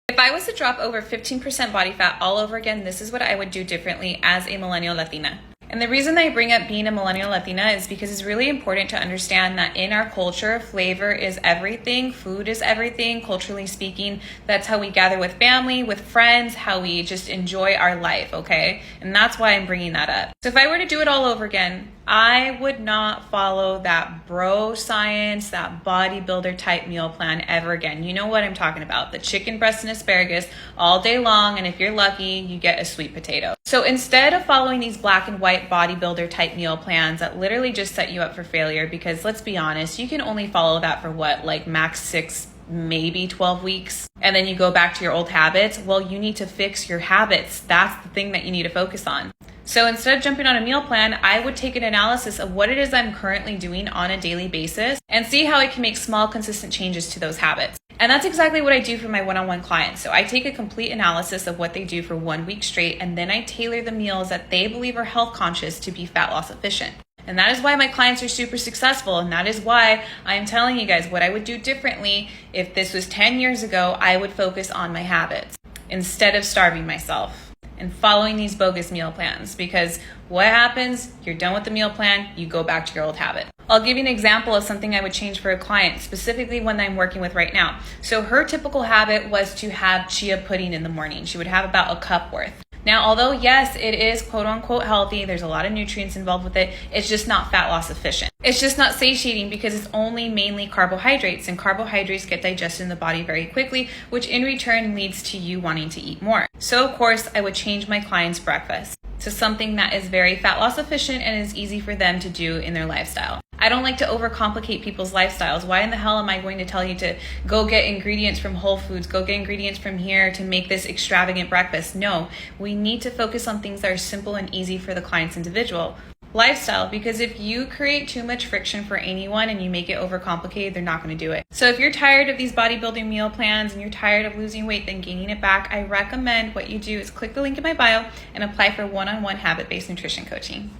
If I was to drop over 15% body fat all over again, this is what I would do differently as a millennial Latina. And the reason I bring up being a millennial Latina is because it's really important to understand that in our culture, flavor is everything, food is everything, culturally speaking. That's how we gather with family, with friends, how we just enjoy our life, okay? And that's why I'm bringing that up. So if I were to do it all over again, I would not follow that bro science, that bodybuilder type meal plan ever again. You know what I'm talking about, the chicken breast and asparagus all day long, and if you're lucky, you get a sweet potato. So instead of following these black and white bodybuilder type meal plans that literally just set you up for failure, because let's be honest, you can only follow that for what, like max 6, maybe 12 weeks, and then you go back to your old habits. Well, you need to fix your habits. That's the thing that you need to focus on. So instead of jumping on a meal plan, I would take an analysis of what it is I'm currently doing on a daily basis and see how I can make small, consistent changes to those habits. And that's exactly what I do for my one-on-one clients. So I take a complete analysis of what they do for 1 week straight, and then I tailor the meals that they believe are health conscious to be fat loss efficient. And that is why my clients are super successful. And that is why I'm telling you guys what I would do differently. If this was 10 years ago, I would focus on my habits instead of starving myself and following these bogus meal plans, because what happens? You're done with the meal plan, you go back to your old habit. I'll give you an example of something I would change for a client, specifically one that I'm working with right now. So her typical habit was to have chia pudding in the morning. She would have about a cup worth. Now, although yes, it is quote unquote healthy, there's a lot of nutrients involved with it, it's just not fat loss efficient. It's just not satiating because it's only mainly carbohydrates, and carbohydrates get digested in the body very quickly, which in return leads to you wanting to eat more. So of course, I would change my client's breakfast to something that is very fat loss efficient and is easy for them to do in their lifestyle. I don't like to overcomplicate people's lifestyles. Why in the hell am I going to tell you to go get ingredients from Whole Foods, go get ingredients from here to make this extravagant breakfast? No, we need to focus on things that are simple and easy for the client's individual lifestyle, because if you create too much friction for anyone and you make it overcomplicated, they're not going to do it. So if you're tired of these bodybuilding meal plans and you're tired of losing weight then gaining it back, I recommend what you do is click the link in my bio and apply for one-on-one habit-based nutrition coaching.